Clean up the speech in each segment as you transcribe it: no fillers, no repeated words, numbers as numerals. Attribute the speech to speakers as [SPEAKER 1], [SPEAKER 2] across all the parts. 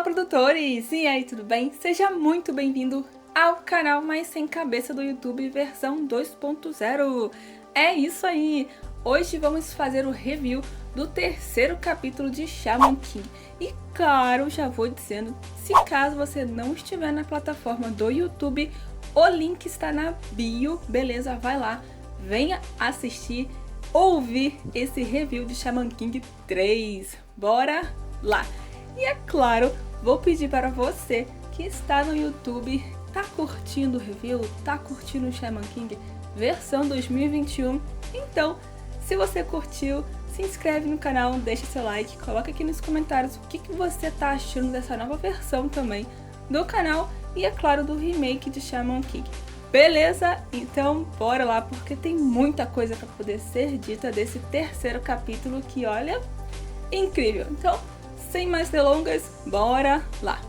[SPEAKER 1] Fala, produtores! E aí, tudo bem? Seja muito bem-vindo ao canal Mais Sem Cabeça do YouTube versão 2.0. É isso aí! Hoje vamos fazer o review do terceiro capítulo de Shaman King. E claro, já vou dizendo, se caso você não estiver na plataforma do YouTube, o link está na bio, beleza? Vai lá, venha assistir, ouvir esse review de Shaman King 3. Bora lá! E é claro, vou pedir para você que está no YouTube, tá curtindo o review, tá curtindo o Shaman King versão 2021, então, se você curtiu, se inscreve no canal, deixa seu like, coloca aqui nos comentários o que você tá achando dessa nova versão também do canal e, é claro, do remake de Shaman King. Beleza? Então, bora lá, porque tem muita coisa para poder ser dita desse terceiro capítulo que, olha, incrível. Então, sem mais delongas, bora lá!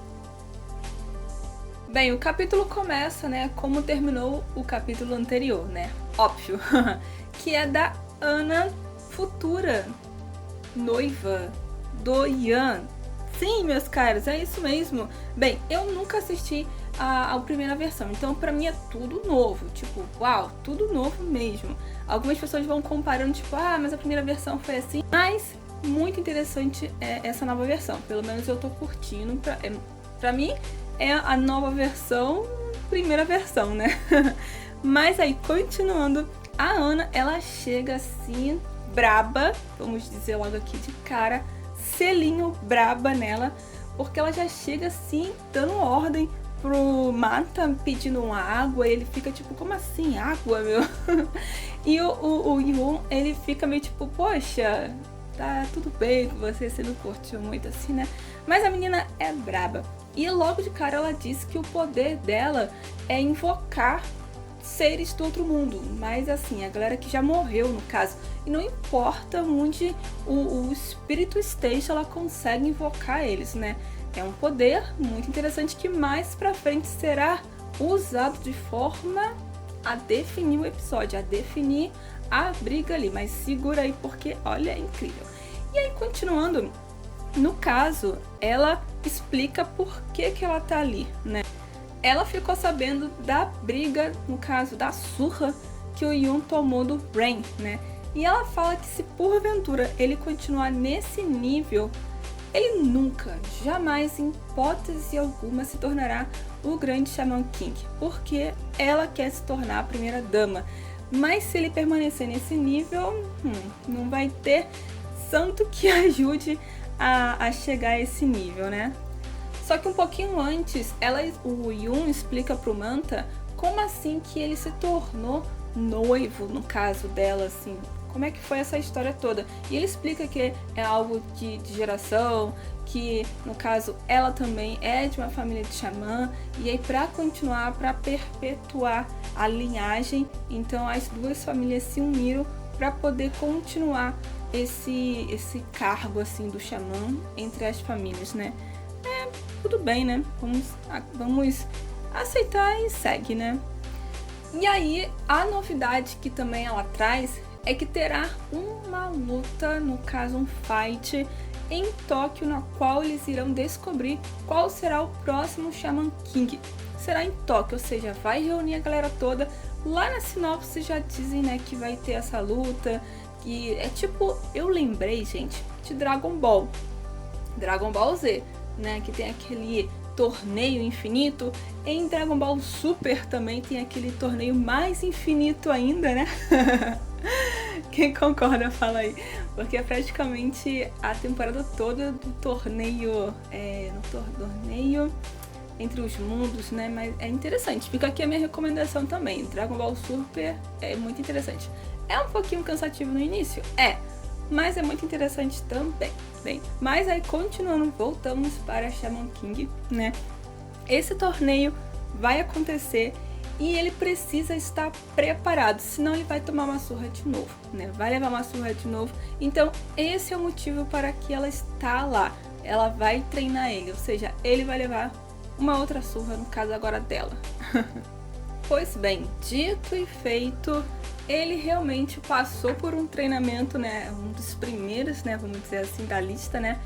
[SPEAKER 1] Bem, o capítulo começa, né, como terminou o capítulo anterior, né? Óbvio, que é da Ana, futura noiva do Yan. Sim, meus caros, é isso mesmo. Bem, eu nunca assisti a primeira versão, então pra mim é tudo novo, tipo, uau, tudo novo mesmo. Algumas pessoas vão comparando, tipo, ah, mas a primeira versão foi assim, mas muito interessante essa nova versão, pelo menos eu tô curtindo, pra mim é a nova versão, primeira versão, né? Mas aí, continuando, a Ana, ela chega assim, braba, vamos dizer logo aqui de cara, selinho braba nela, porque ela já chega assim, dando ordem pro Mata, pedindo água, ele fica tipo, como assim, água, meu? E o Yun, ele fica meio tipo, poxa, tá tudo bem com você não curtiu muito assim, né? Mas a menina é braba. E logo de cara ela disse que o poder dela é invocar seres do outro mundo. Mas assim, a galera que já morreu no caso. E não importa onde o espírito esteja, ela consegue invocar eles, né? É um poder muito interessante que mais pra frente será usado de forma a definir o episódio, a definir a briga ali, mas segura aí porque, olha, é incrível. E aí, continuando, no caso, ela explica por que ela tá ali, né? Ela ficou sabendo da briga, no caso, da surra que o Yun tomou do Rain, né? E ela fala que se porventura ele continuar nesse nível, ele nunca, jamais, em hipótese alguma, se tornará o grande Shaman King, porque ela quer se tornar a primeira dama. Mas se ele permanecer nesse nível, não vai ter santo que ajude a chegar a esse nível, né? Só que um pouquinho antes, o Yun explica pro Manta como assim que ele se tornou noivo, no caso dela, assim, como é que foi essa história toda. E ele explica que é algo de geração, que no caso ela também é de uma família de xamã, e aí para continuar, para perpetuar a linhagem, então as duas famílias se uniram para poder continuar esse cargo assim do xamã entre as famílias, né? Tudo bem, né? Vamos aceitar e segue, né? E aí, a novidade que também ela traz é que terá uma luta, no caso um fight, em Tóquio, na qual eles irão descobrir qual será o próximo Shaman King. Será em Tóquio, ou seja, vai reunir a galera toda. Lá na sinopse já dizem, né, que vai ter essa luta, que é tipo, eu lembrei, gente, de Dragon Ball Z, né, que tem aquele torneio infinito. Em Dragon Ball Super também tem aquele torneio mais infinito ainda, né? Quem concorda, fala aí. Porque é praticamente a temporada toda do torneio, torneio entre os mundos, né? Mas é interessante. Fica aqui a minha recomendação também. Dragon Ball Super é muito interessante. É um pouquinho cansativo no início? Mas é muito interessante também. Bem, mas aí continuando, voltamos para Shaman King, né? Esse torneio vai acontecer e ele precisa estar preparado, senão ele vai tomar uma surra de novo, né? Vai levar uma surra de novo. Então, esse é o motivo para que ela está lá. Ela vai treinar ele, ou seja, ele vai levar uma outra surra, no caso agora dela. Pois bem, dito e feito, ele realmente passou por um treinamento, né, um dos primeiros, né, vamos dizer assim, da lista, né,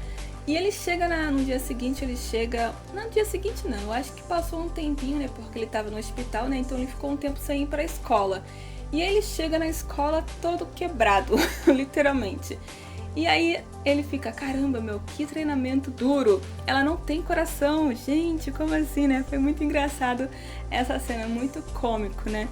[SPEAKER 1] E ele chega no dia seguinte, ele chega... No dia seguinte não, eu acho que passou um tempinho, né? Porque ele tava no hospital, né? Então ele ficou um tempo sem ir pra escola. E aí ele chega na escola todo quebrado, literalmente. E aí ele fica, caramba, meu, que treinamento duro. Ela não tem coração, gente, como assim, né? Foi muito engraçado essa cena, muito cômico, né?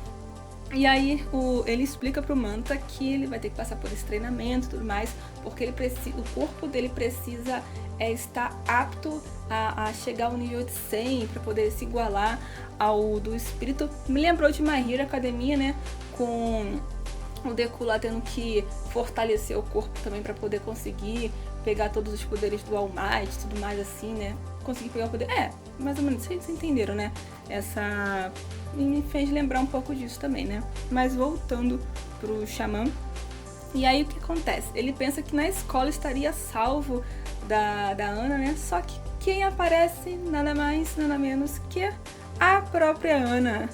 [SPEAKER 1] E aí ele explica pro Manta que ele vai ter que passar por esse treinamento e tudo mais, porque o corpo dele precisa estar apto a chegar ao nível de 100 para poder se igualar ao do espírito. Me lembrou de My Hero Academia, né? Com o Deku lá tendo que fortalecer o corpo também para poder conseguir pegar todos os poderes do All Might e tudo mais assim, né? Conseguir pegar o poder... mais ou menos, vocês entenderam, né? Essa... me fez lembrar um pouco disso também, né? Mas voltando pro Xamã. E aí o que acontece? Ele pensa que na escola estaria salvo da Ana, né? Só que quem aparece nada mais, nada menos que a própria Ana.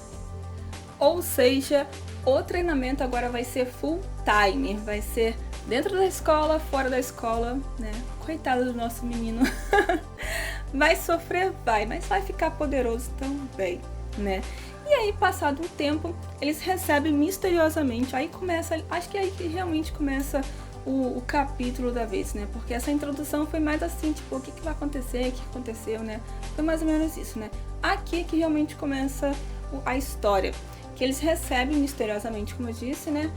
[SPEAKER 1] Ou seja, o treinamento agora vai ser full time. Vai ser dentro da escola, fora da escola, né? Coitado do nosso menino. Vai sofrer, vai, mas vai ficar poderoso também, né? E aí, passado um tempo, eles recebem misteriosamente, aí começa, acho que é aí que realmente começa o capítulo da vez, né? Porque essa introdução foi mais assim, tipo, o que vai acontecer, o que aconteceu, né? Foi mais ou menos isso, né? Aqui que realmente começa a história, que eles recebem misteriosamente, como eu disse, né?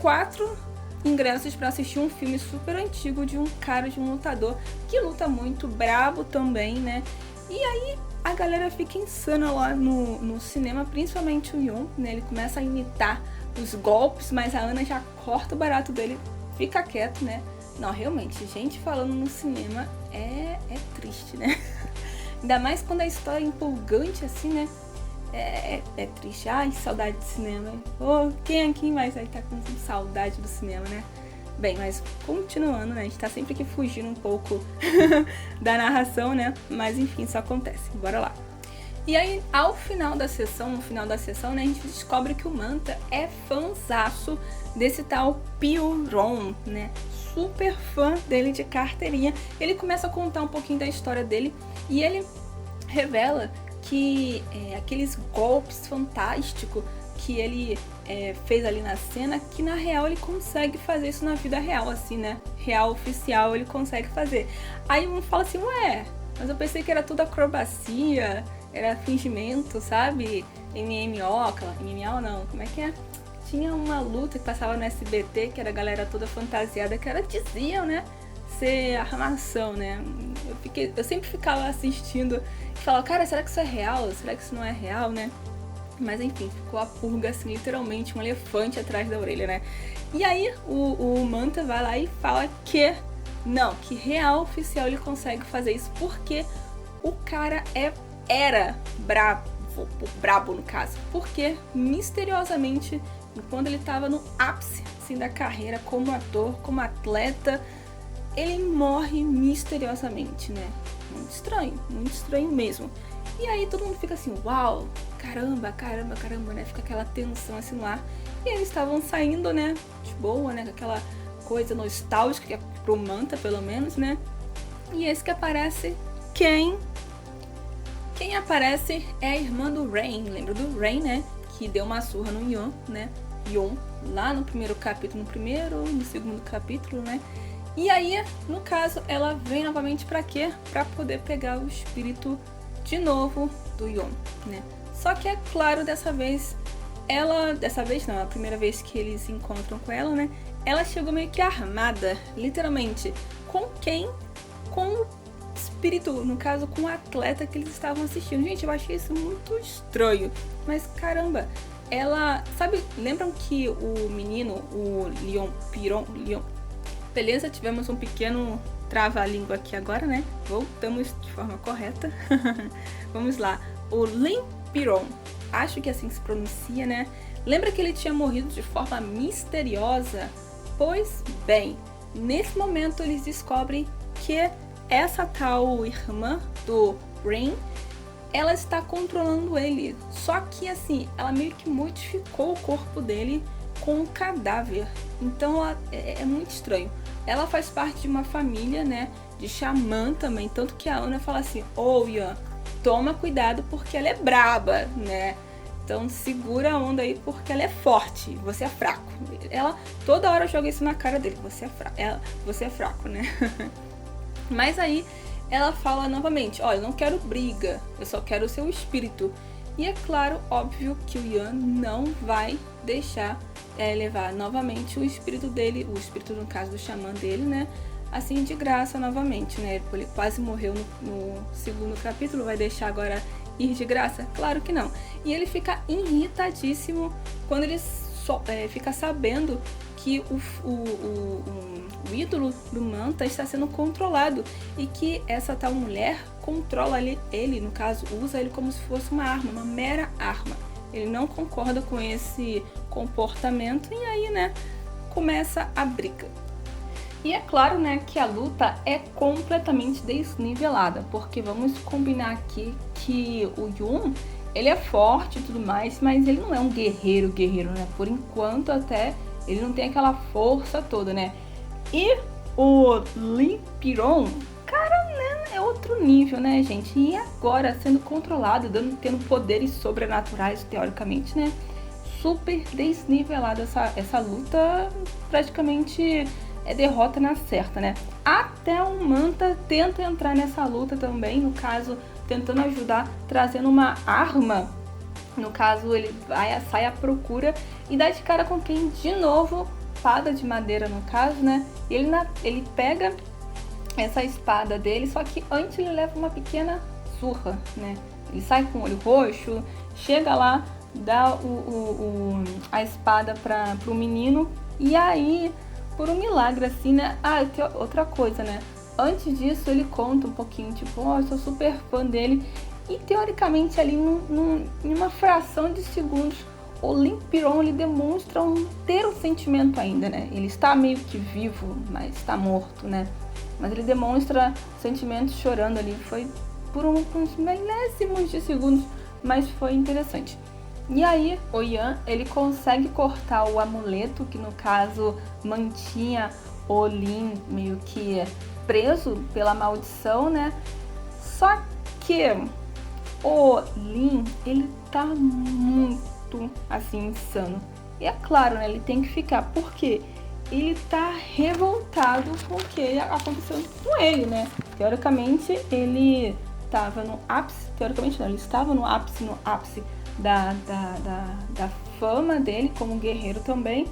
[SPEAKER 1] 4 ingressos para assistir um filme super antigo de um cara, de um lutador, que luta muito, brabo também, né? E aí a galera fica insana lá no cinema, principalmente o Yon, né? Ele começa a imitar os golpes, mas a Ana já corta o barato dele, fica quieto, né? Não, realmente, gente falando no cinema é triste, né? Ainda mais quando a história é empolgante assim, né? É triste. Ai, saudade de cinema. Quem aqui mais aí tá com saudade do cinema, né? Bem, mas continuando, né? A gente tá sempre aqui fugindo um pouco da narração, né? Mas enfim, isso acontece. Bora lá. E aí, no final da sessão, né? A gente descobre que o Manta é fãzaço desse tal Piron, né? Super fã dele de carteirinha. Ele começa a contar um pouquinho da história dele e ele revela que aqueles golpes fantásticos que ele fez ali na cena, que na real ele consegue fazer isso na vida real, assim, né? Real, oficial, ele consegue fazer. Aí um fala assim, ué, mas eu pensei que era tudo acrobacia, era fingimento, sabe? MMO não, como é que é? Tinha uma luta que passava no SBT, que era a galera toda fantasiada, que era, diziam, né? Ser armação, né? Eu sempre ficava assistindo e falava, cara, será que isso é real? Será que isso não é real, né? Mas enfim, ficou a pulga assim, literalmente um elefante atrás da orelha, né? E aí o Manta vai lá e fala que não, que real oficial ele consegue fazer isso porque o cara era brabo no caso, porque misteriosamente quando ele tava no ápice assim, da carreira como ator, como atleta, ele morre misteriosamente, né? Muito estranho mesmo. E aí todo mundo fica assim, uau, caramba, né? Fica aquela tensão assim no ar. E eles estavam saindo, né? De boa, né? Com aquela coisa nostálgica, que é pro Manta, pelo menos, né? E esse que aparece, quem aparece é a irmã do Rain. Lembra do Rain, né? Que deu uma surra no Yon, né? Yon, lá no primeiro capítulo, no segundo capítulo, né? E aí, no caso, ela vem novamente pra quê? Pra poder pegar o espírito de novo do Yon, né? Só que é claro, dessa vez não, a primeira vez que eles se encontram com ela, né? Ela chegou meio que armada, literalmente. Com quem? Com o espírito, no caso, com o atleta que eles estavam assistindo. Gente, eu achei isso muito estranho. Mas caramba, ela... Sabe, lembram que o menino, o Piron... Beleza, tivemos um pequeno trava-língua aqui agora, né? Voltamos de forma correta. Vamos lá. O Piron, acho que é assim que se pronuncia, né? Lembra que ele tinha morrido de forma misteriosa? Pois bem, nesse momento eles descobrem que essa tal irmã do Rain, ela está controlando ele. Só que assim, ela meio que modificou o corpo dele com um cadáver. Então é muito estranho. Ela faz parte de uma família, né? de xamã também, tanto que a Ana fala assim, ô Yan, toma cuidado porque ela é braba, né? Então segura a onda aí porque ela é forte, você é fraco. Ela toda hora joga isso na cara dele, você é fraco, né? Mas aí ela fala novamente, olha, eu não quero briga, eu só quero o seu espírito. E é claro, óbvio que o Yan não vai deixar levar novamente o espírito dele, o espírito no caso do xamã dele, né? Assim de graça novamente, né? Ele quase morreu no segundo capítulo, vai deixar agora ir de graça? Claro que não. E ele fica irritadíssimo quando ele fica sabendo que o ídolo do Manta está sendo controlado e que essa tal mulher controla ele, no caso, usa ele como se fosse uma arma, uma mera arma. Ele não concorda com esse comportamento e aí, né, começa a briga. E é claro, né, que a luta é completamente desnivelada, porque vamos combinar aqui que o Yun, ele é forte e tudo mais, mas ele não é um guerreiro, né? Por enquanto até ele não tem aquela força toda, né? E o Lin Piron, cara, né, é outro nível, né, gente? E agora sendo controlado, tendo poderes sobrenaturais, teoricamente, né? Super desnivelada essa luta, praticamente é derrota na certa, né? Até o Manta tenta entrar nessa luta também, no caso, tentando ajudar, trazendo uma arma. No caso, ele sai à procura e dá de cara com quem? De novo, espada de madeira no caso, né? Ele pega essa espada dele, só que antes ele leva uma pequena surra, né? Ele sai com o olho roxo, chega lá, dá a espada pro menino e aí, por um milagre assim, né? Ah, tem outra coisa, né? Antes disso ele conta um pouquinho, tipo, eu sou super fã dele. E teoricamente ali em uma fração de segundos o Lin Piron ele demonstra ter um sentimento ainda, né? Ele está meio que vivo, mas está morto, né? Mas ele demonstra sentimentos chorando ali. Foi por uns milésimos de segundos, mas foi interessante. E aí o Yan ele consegue cortar o amuleto que no caso mantinha o Lin meio que preso pela maldição, né? Só que o Lin, ele tá muito, assim, insano. E é claro, né, ele tem que ficar, porque ele tá revoltado com o que aconteceu com ele, né? Teoricamente, ele estava no ápice, teoricamente não, ele estava no ápice da fama dele como guerreiro também,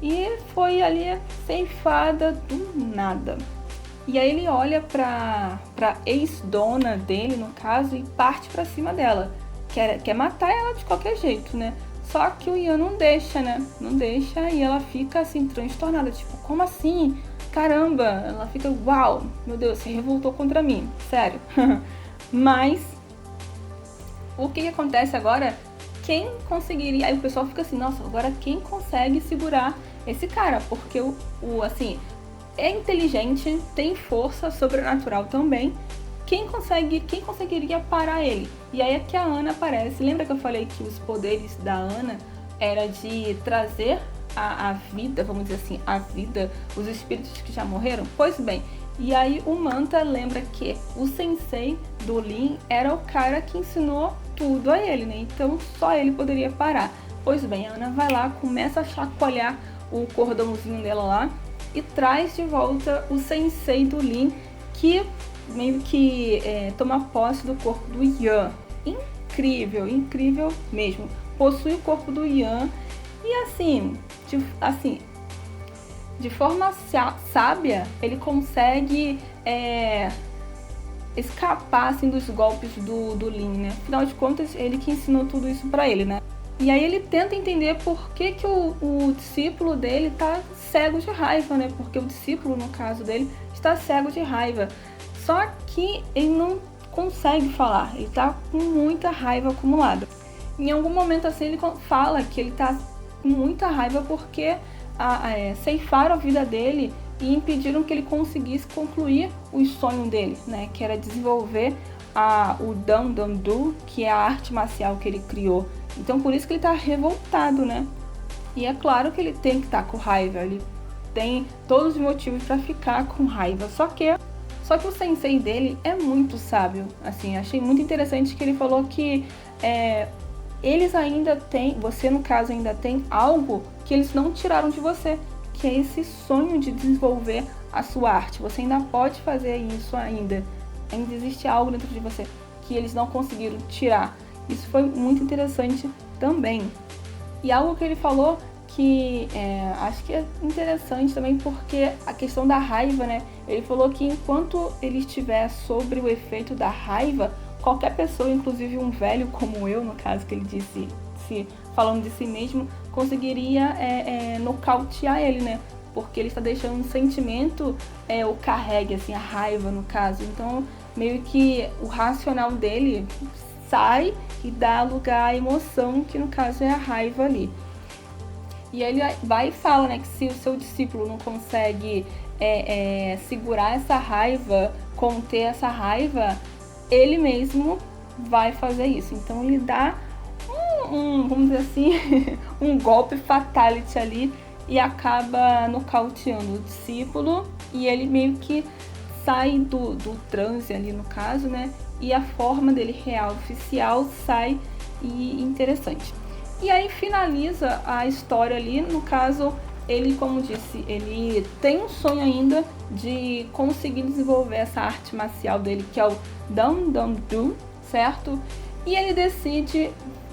[SPEAKER 1] e foi ali ceifada do nada. E aí ele olha pra ex-dona dele, no caso, e parte pra cima dela. Quer matar ela de qualquer jeito, né? Só que o Yan não deixa, né? Não deixa e ela fica assim, transtornada. Tipo, como assim? Caramba! Ela fica, uau! Meu Deus, você revoltou contra mim. Sério. Mas, o que acontece agora? Quem conseguiria... Aí o pessoal fica assim, nossa, agora quem consegue segurar esse cara? Porque assim... é inteligente, tem força sobrenatural também. Quem conseguiria parar ele? E aí é que a Ana aparece. Lembra que eu falei que os poderes da Ana era de trazer a vida, vamos dizer assim, a vida, os espíritos que já morreram? Pois bem, e aí o Manta lembra que o sensei do Lin era o cara que ensinou tudo a ele, né? Então só ele poderia parar. Pois bem, a Ana vai lá, começa a chacoalhar o cordãozinho dela lá e traz de volta o sensei do Lin, que meio que toma posse do corpo do Yan. Incrível, incrível mesmo. Possui o corpo do Yan e assim, de forma sábia, ele consegue escapar assim, dos golpes do Lin, né? Afinal de contas, ele que ensinou tudo isso pra ele, né? E aí ele tenta entender por que o discípulo dele tá cego de raiva, né? Porque o discípulo, no caso dele, está cego de raiva. Só que ele não consegue falar, ele tá com muita raiva acumulada. Em algum momento assim ele fala que ele tá com muita raiva porque ceifaram a vida dele e impediram que ele conseguisse concluir o sonho dele, né? Que era desenvolver o Dandandu, que é a arte marcial que ele criou. Então por isso que ele tá revoltado, né? E é claro que ele tem que estar com raiva, ele tem todos os motivos para ficar com raiva. Só que o sensei dele é muito sábio, assim, achei muito interessante que ele falou que eles ainda têm, você no caso ainda tem algo que eles não tiraram de você, que é esse sonho de desenvolver a sua arte. Você ainda pode fazer isso ainda existe algo dentro de você que eles não conseguiram tirar. Isso foi muito interessante também. E algo que ele falou que acho que é interessante também, porque a questão da raiva, né? Ele falou que enquanto ele estiver sobre o efeito da raiva, qualquer pessoa, inclusive um velho como eu, no caso que ele disse, falando de si mesmo, conseguiria nocautear ele, né? Porque ele está deixando um sentimento, o carregue, assim, a raiva no caso. Então, meio que o racional dele sai e dá lugar à emoção, que no caso é a raiva ali. E ele vai e fala, né, que se o seu discípulo não consegue segurar essa raiva, conter essa raiva, ele mesmo vai fazer isso. Então ele dá vamos dizer assim, um golpe fatality ali e acaba nocauteando o discípulo, e ele meio que sai do transe ali no caso, né? E a forma dele real, oficial, sai e interessante. E aí finaliza a história ali, no caso, ele, como disse, ele tem um sonho ainda de conseguir desenvolver essa arte marcial dele, que é o Dum Dum Do, certo? E ele decide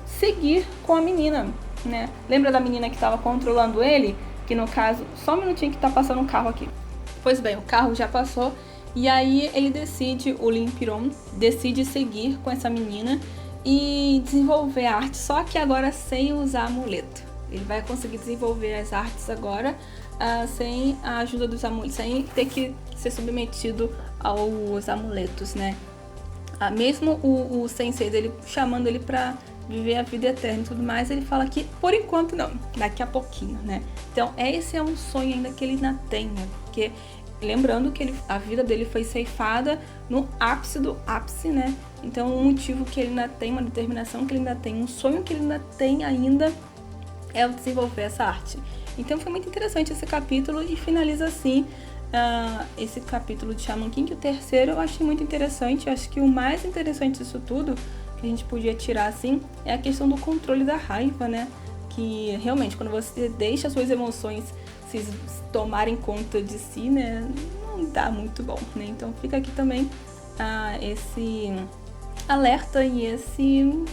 [SPEAKER 1] seguir com a menina, né? Lembra da menina que estava controlando ele? Que no caso, só um minutinho que tá passando um carro aqui. Pois bem, o carro já passou, e aí ele decide, o Lin Piron decide seguir com essa menina e desenvolver a arte, só que agora sem usar amuleto. Ele vai conseguir desenvolver as artes agora sem a ajuda dos amuletos, sem ter que ser submetido aos amuletos, né? Mesmo o sensei dele chamando ele pra viver a vida eterna e tudo mais, ele fala que por enquanto não, daqui a pouquinho, né? Então esse é um sonho ainda que ele ainda tem, né? Porque lembrando que a vida dele foi ceifada no ápice do ápice, né? Então um motivo que ele ainda tem, uma determinação que ele ainda tem, um sonho que ele ainda tem ainda é o desenvolver essa arte. Então foi muito interessante esse capítulo e finaliza assim esse capítulo de Shaman King. O terceiro eu achei muito interessante. Eu acho que o mais interessante disso tudo que a gente podia tirar assim é a questão do controle da raiva, né? Que realmente quando você deixa as suas emoções se tomarem conta de si, né, não dá muito bom, né? Então fica aqui também esse alerta e esse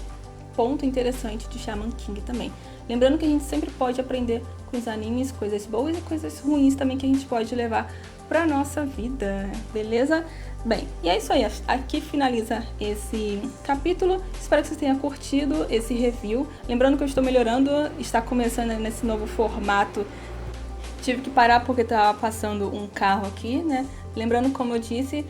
[SPEAKER 1] ponto interessante de Shaman King também. Lembrando que a gente sempre pode aprender com os animes, coisas boas e coisas ruins também que a gente pode levar pra nossa vida, beleza? Bem, e é isso aí, aqui finaliza esse capítulo. Espero que vocês tenham curtido esse review. Lembrando que eu estou melhorando, está começando nesse novo formato. Tive que parar porque estava passando um carro aqui, né? Lembrando, como eu disse,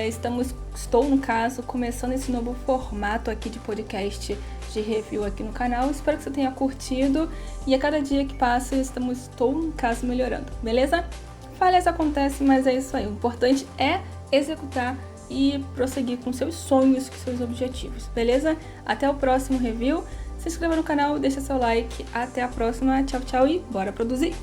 [SPEAKER 1] estou, no caso, começando esse novo formato aqui de podcast de review aqui no canal. Espero que você tenha curtido e a cada dia que passa estou, no caso, melhorando, beleza? Falhas acontecem, mas é isso aí. O importante é executar e prosseguir com seus sonhos, com seus objetivos, beleza? Até o próximo review. Se inscreva no canal, deixa seu like. Até a próxima. Tchau, tchau e bora produzir!